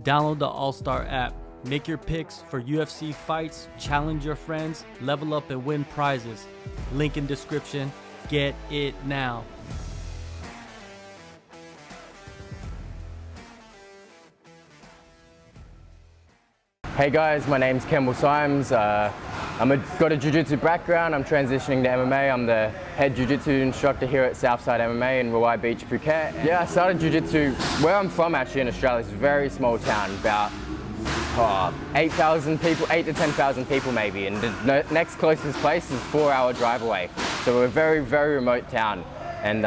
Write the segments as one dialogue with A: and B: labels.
A: Download the AllStar app. Make your picks for UFC fights, challenge your friends, level up and win prizes. Link in description. Get it now.
B: Hey guys, my name's Campbell Symes. Got a jiu-jitsu background. I'm transitioning to MMA. I'm the head jiu-jitsu instructor here at Southside MMA in Rawai Beach, Phuket. Yeah, I started jiu-jitsu where I'm from actually in Australia. It's a very small town, about 8,000 people, 8 to 10,000 people maybe. And the next closest place is a 4-hour drive away. So we're a very, very remote town. And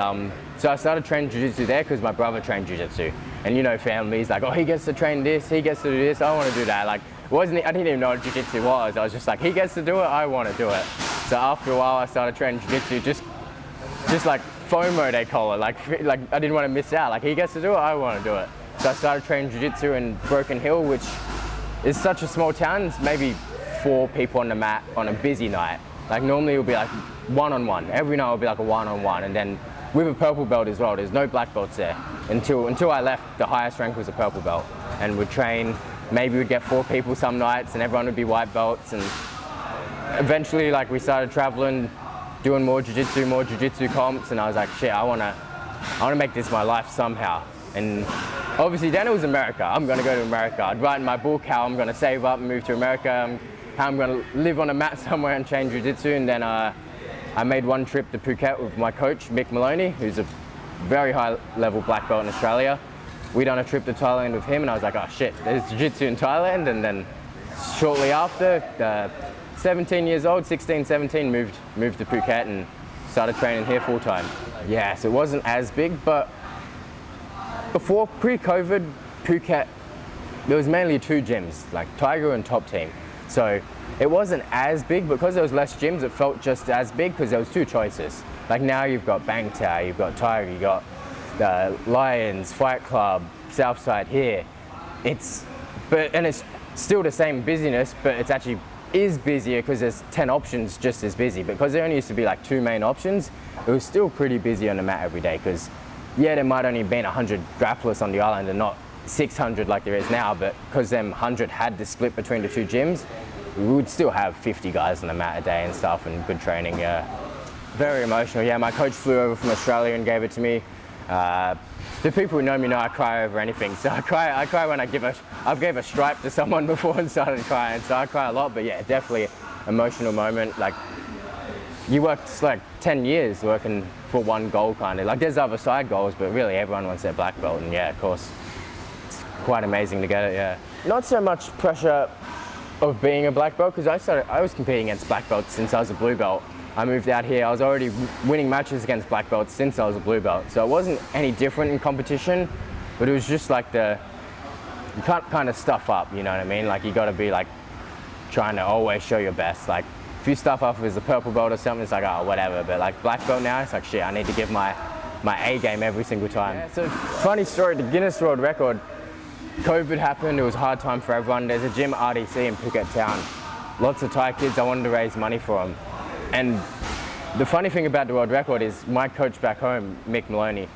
B: so I started training jiu-jitsu there because my brother trained jiu-jitsu. And you know, family's like, oh, he gets to train this, he gets to do this, I want to do that. Like, I didn't even know what jiu-jitsu was. I was just like, he gets to do it, I want to do it. So after a while, I started training jiu-jitsu, just like FOMO they call it. Like I didn't want to miss out. Like, he gets to do it, I want to do it. So I started training jiu-jitsu in Broken Hill, which is such a small town. It's maybe 4 people on the mat on a busy night. Like normally it would be like one-on-one. Every night it would be like a one-on-one. And then with a purple belt as well. There's no black belts there. Until I left, the highest rank was a purple belt. And we'd train, maybe we'd get 4 people some nights and everyone would be white belts. And eventually like we started traveling, doing more jiu-jitsu comps, and I was like, shit, I wanna make this my life somehow. And obviously then it was America. I'm gonna go to America. I'd write in my book how I'm gonna save up and move to America, how I'm gonna live on a mat somewhere and train jiu-jitsu. And then I made one trip to Phuket with my coach, Mick Maloney, who's a very high level black belt in Australia. We done a trip to Thailand with him and I was like, oh shit, there's jiu-jitsu in Thailand. And then shortly after, 17 years old, 16, 17, moved to Phuket and started training here full time. Yes, it wasn't as big, but before pre-COVID, Phuket, there was mainly 2 gyms, like Tiger and Top Team. So it wasn't as big, because there was less gyms, it felt just as big because there was 2 choices. Like now you've got Bang Tao, you've got Tiger, you've got Lions, Fight Club, Southside here. And it's still the same busyness, but it's actually is busier because there's 10 options just as busy. Because there only used to be like 2 main options, it was still pretty busy on the mat every day because yeah, there might only been 100 grapplers on the island and not 600 like there is now, but because them 100 had to split between the 2 gyms, we would still have 50 guys on the mat a day and stuff, and good training, yeah. Very emotional, yeah. My coach flew over from Australia and gave it to me. The people who know me know I cry over anything, so I cry when I've gave a stripe to someone before and started crying, so I cry a lot. But yeah, definitely emotional moment. Like, you worked like 10 years working for one goal, kind of. Like, there's other side goals, but really everyone wants their black belt, and yeah, of course, it's quite amazing to get it, yeah. Not so much pressure of being a black belt, because I was competing against black belts since I was a blue belt. I moved out here, I was already winning matches against black belts since I was a blue belt. So it wasn't any different in competition, but it was just like you can't kind of stuff up, you know what I mean? Like, you gotta be like trying to always show your best. Like, if you stuff up as a purple belt or something, it's like, oh, whatever. But like black belt now, it's like, shit, I need to give my A game every single time. Yeah, so funny story, the Guinness World Record, COVID happened, it was a hard time for everyone. There's a gym at RDC in Phuket town. Lots of Thai kids, I wanted to raise money for them. And the funny thing about the world record is my coach back home, Mick Maloney,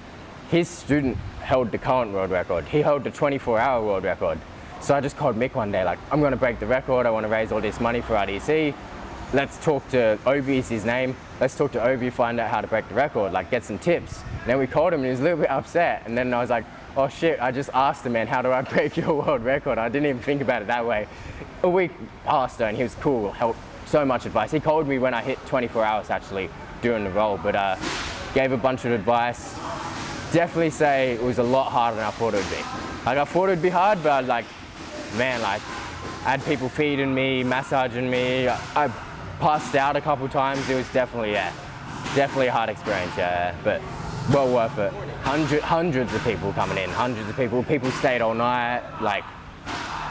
B: his student held the current world record. He held the 24-hour world record. So I just called Mick one day, like, I'm gonna break the record, I wanna raise all this money for RDC. Let's talk to Obi, is his name. Let's talk to Obi, find out how to break the record, like get some tips. And then we called him and he was a little bit upset. And then I was like, oh shit, I just asked the man, how do I break your world record? I didn't even think about it that way. A week passed and he was cool, helped so much advice. He called me when I hit 24 hours actually doing the roll, but gave a bunch of advice. Definitely say it was a lot harder than I thought it would be. Like, I thought it would be hard, but like, man, like, I had people feeding me, massaging me. I passed out a couple times. It was definitely a hard experience, yeah, but well worth it. Hundreds of people coming in, hundreds of people. People stayed all night, like,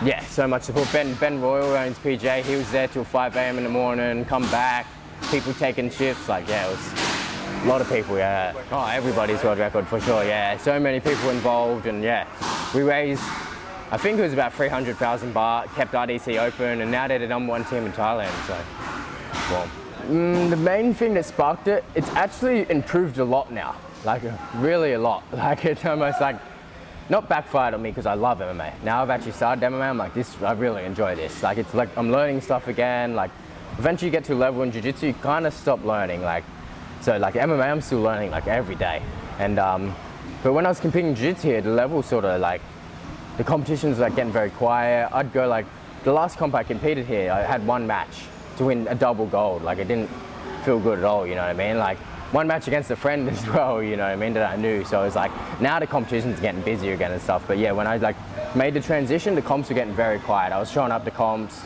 B: yeah, so much support. Ben Royal owns PJ. He was there till 5 a.m. in the morning, come back, people taking shifts, like, yeah, it was a lot of people, yeah. Oh, everybody's world record for sure, yeah. So many people involved, and yeah, we raised, I think it was about 300,000 baht, kept RDC open, and now they're the #1 team in Thailand, so, well. The main thing that sparked it, it's actually improved a lot now. Like, really a lot. Like, it's almost like, not backfired on me because I love MMA. Now I've actually started MMA, I'm like, I really enjoy this. Like, it's like I'm learning stuff again. Like, eventually you get to a level in jiu-jitsu, you kind of stop learning. Like, so like MMA, I'm still learning like every day. And but when I was competing jiu-jitsu here, the level sort of like, the competition was like getting very quiet. I'd go like, the last comp I competed here, I had one match to win a double gold. Like, it didn't feel good at all, you know what I mean? Like, one match against a friend as well, you know what I mean, that I knew. So it's like, now the competition's getting busier again and stuff. But yeah, when I like made the transition, the comps were getting very quiet. I was showing up to comps,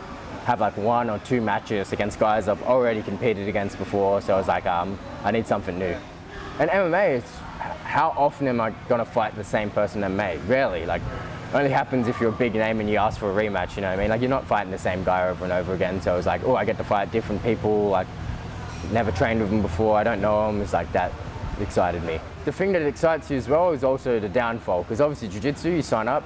B: have like 1 or 2 matches against guys I've already competed against before. So I was like, I need something new. And MMA, it's how often am I gonna fight the same person in MMA? Rarely. Like, it only happens if you're a big name and you ask for a rematch, you know what I mean? Like, you're not fighting the same guy over and over again. So I was like, oh, I get to fight different people. Like, never trained with them before, I don't know them. It's like, that excited me. The thing that excites you as well is also the downfall, because obviously jiu-jitsu, you sign up,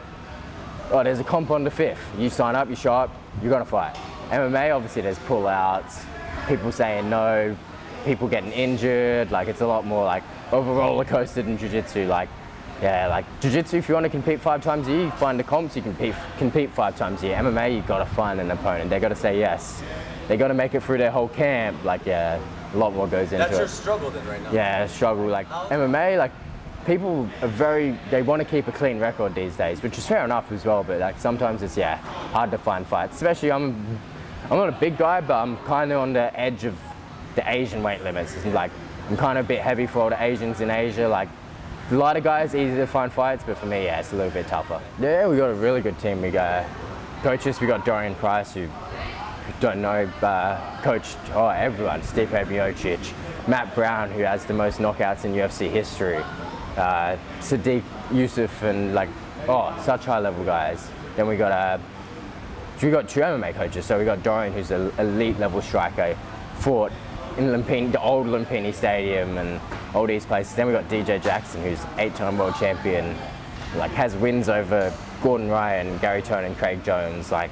B: oh, there's a comp on the 5th. You sign up, you show up, you're gonna fight. MMA, obviously there's pull-outs, people saying no, people getting injured, like, it's a lot more like of a roller coaster than jiu-jitsu. Like, yeah, like jiu-jitsu, if you want to compete 5 times a year, you find the comps, you compete 5 times a year. MMA, you gotta find an opponent, they gotta say yes. They got to make it through their whole camp. Like, yeah, a lot more goes into it.
C: That's your struggle then right now?
B: Yeah, struggle. Like, MMA, like, people are they want to keep a clean record these days, which is fair enough as well, but like, sometimes it's, yeah, hard to find fights. Especially, I'm not a big guy, but I'm kind of on the edge of the Asian weight limits. It's like, I'm kind of a bit heavy for all the Asians in Asia. Like, a lot of guys, easy to find fights, but for me, yeah, it's a little bit tougher. Yeah, we got a really good team. We got coaches, we got Dorian Price, who don't know, coached everyone, Stipe Miocic, Matt Brown, who has the most knockouts in UFC history, Sadiq Yusuf, and like, such high level guys. Then we got 2 MMA coaches. So we got Dorian, who's an elite level striker, fought in Lumpini, the old Lumpini Stadium and all these places. Then we got DJ Jackson, who's 8-time world champion, like, has wins over Gordon Ryan, Gary Tone and Craig Jones. Like,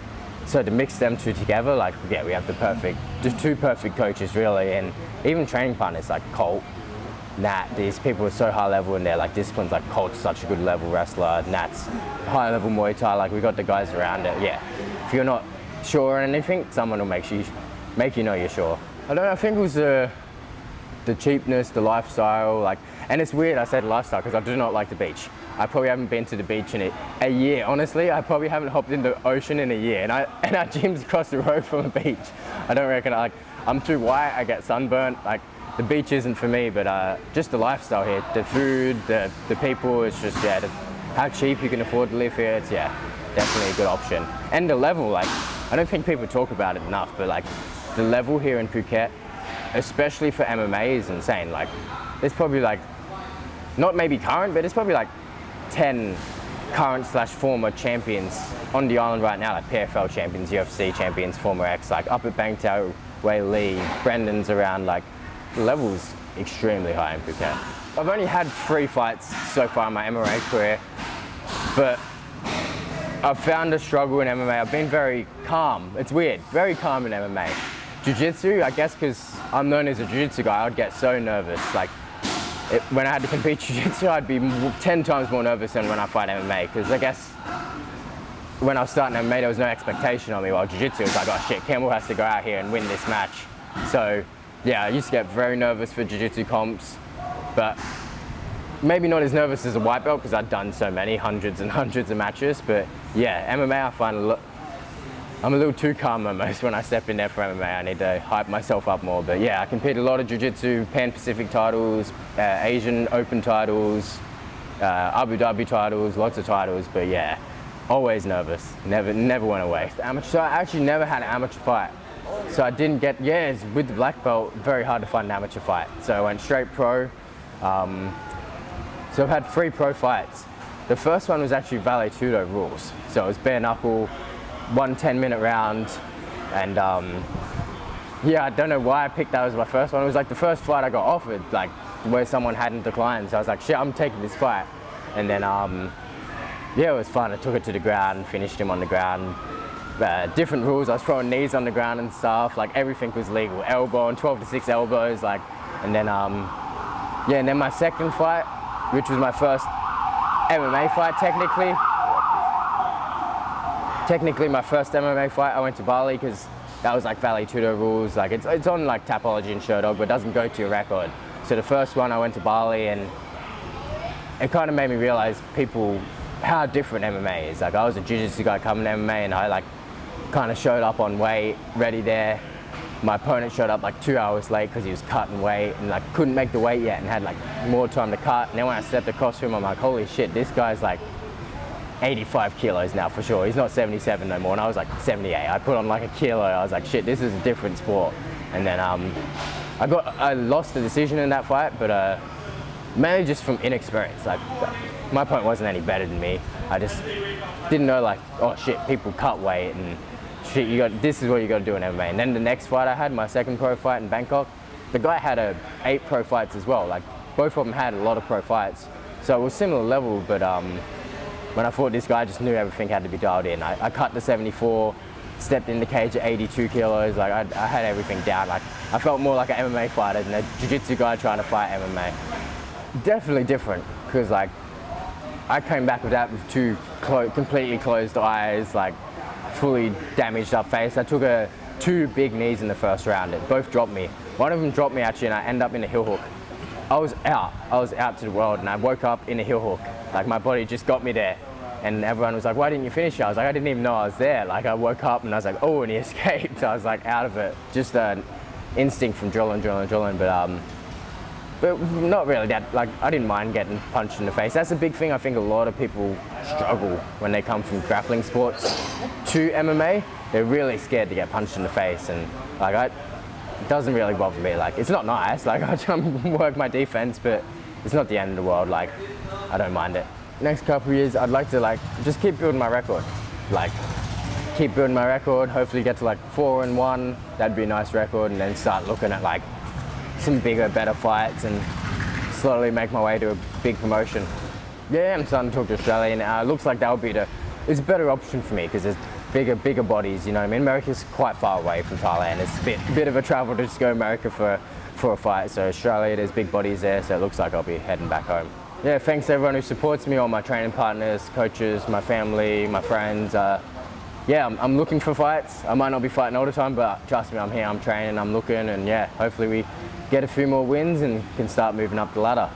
B: so to mix them 2 together, like, yeah, we have the 2 perfect coaches really, and even training partners like Colt, Nat. These people are so high level in their like disciplines. Like, Colt's such a good level wrestler, Nat's high level Muay Thai. Like, we got the guys around it. Yeah, if you're not sure on anything, someone will make you know you're sure. I don't know. I think it was the cheapness, the lifestyle. Like, and it's weird I said lifestyle because I do not like the beach. I probably haven't been to the beach in a year. Honestly, I probably haven't hopped in the ocean in a year. And our gym's across the road from a beach. I don't reckon, like, I'm too white, I get sunburnt. Like, the beach isn't for me, but just the lifestyle here, the food, the people, it's just, yeah, how cheap you can afford to live here, it's, yeah, definitely a good option. And the level, like, I don't think people talk about it enough, but like, the level here in Phuket, especially for MMA, is insane. Like, there's probably like, not maybe current, but it's probably like 10 current/former champions on the island right now, like PFL champions, UFC champions, former X, like up at Bangtao, Wei Lee, Brendan's around. Like, the level's extremely high in Phuket. I've only had 3 fights so far in my MMA career, but I've found a struggle in MMA. I've been very calm. It's weird, very calm in MMA. Jiu-jitsu, I guess because I'm known as a jiu-jitsu guy, I'd get so nervous. Like, when I had to compete jiu-jitsu, I'd be 10 times more nervous than when I fight MMA, because I guess when I was starting MMA, there was no expectation on me, while jiu-jitsu was like, oh shit, Campbell has to go out here and win this match. So yeah, I used to get very nervous for jiu-jitsu comps, but maybe not as nervous as a white belt because I'd done so many, hundreds and hundreds of matches. But yeah, MMA, I find I'm a little too calm almost when I step in there for MMA. I need to hype myself up more. But yeah, I competed a lot of jiu-jitsu, Pan-Pacific titles, Asian Open titles, Abu Dhabi titles, lots of titles. But yeah, always nervous, never went away. So I actually never had an amateur fight. So I didn't get, it's with the black belt, very hard to find an amateur fight. So I went straight pro. So I've had 3 pro fights. The first one was actually Vale Tudo rules. So it was bare knuckle, 1 10-minute round. And yeah, I don't know why I picked that as my first one. It was like the first fight I got offered, like where someone hadn't declined. So I was like, shit, I'm taking this fight. And then, yeah, it was fun. I took it to the ground, finished him on the ground. Different rules, I was throwing knees on the ground and stuff, like everything was legal. Elbow and 12 to 6 elbows, like, and then, yeah, and then my second fight, which was my first MMA fight technically. Technically my first MMA fight, I went to Bali because that was like Vale Tudo rules. Like it's on like Tapology and Sherdog, but it doesn't go to your record. So the first one I went to Bali, and it kind of made me realize how different MMA is. Like I was a jiu-jitsu guy coming to MMA, and I like kind of showed up on weight, ready there. My opponent showed up like 2 hours late because he was cutting weight and like couldn't make the weight yet and had like more time to cut. And then when I stepped across from him, I'm like, holy shit, this guy's like 85 kilos now for sure. He's not 77 no more, and I was like 78. I put on like a kilo. I was like, shit, this is a different sport. And then I lost the decision in that fight, but mainly just from inexperience. Like my opponent wasn't any better than me. I just didn't know like, oh shit, people cut weight and shit. This is what you got to do in MMA. And then the next fight I had, my second pro fight in Bangkok, the guy had 8 pro fights as well. Like both of them had a lot of pro fights, so it was similar level. But when I fought this guy, I just knew everything had to be dialed in. I cut to 74, stepped in the cage at 82 kilos. Like I had everything down. Like I felt more like an MMA fighter than a jiu-jitsu guy trying to fight MMA. Definitely different, because like I came back with that with 2 completely closed eyes, like fully damaged up face. I took 2 big knees in the first round. It both dropped me. One of them dropped me actually, and I ended up in a heel hook. I was out to the world, and I woke up in a heel hook. Like my body just got me there. And everyone was like, why didn't you finish it? I was like, I didn't even know I was there. Like I woke up and I was like, oh, and he escaped. I was like out of it. Just an instinct from drilling, but not really that. Like I didn't mind getting punched in the face. That's a big thing. I think a lot of people struggle when they come from grappling sports to MMA. They're really scared to get punched in the face, and like it doesn't really bother me. Like it's not nice. Like I try and work my defense, but it's not the end of the world. Like I don't mind it. Next couple of years, I'd like to like just keep building my record. Like keep building my record. Hopefully get to like 4-1. That'd be a nice record, and then start looking at like some bigger, better fights and slowly make my way to a big promotion. Yeah, I'm starting to talk to Australia now. It looks like that would be it's a better option for me because there's bigger bodies, you know what I mean? America's quite far away from Thailand. It's a bit of a travel to just go to America for a fight. So Australia, there's big bodies there, so it looks like I'll be heading back home. Yeah, thanks to everyone who supports me, all my training partners, coaches, my family, my friends. Yeah, I'm looking for fights. I might not be fighting all the time, but trust me, I'm here, I'm training, I'm looking, and yeah, hopefully we get a few more wins and can start moving up the ladder.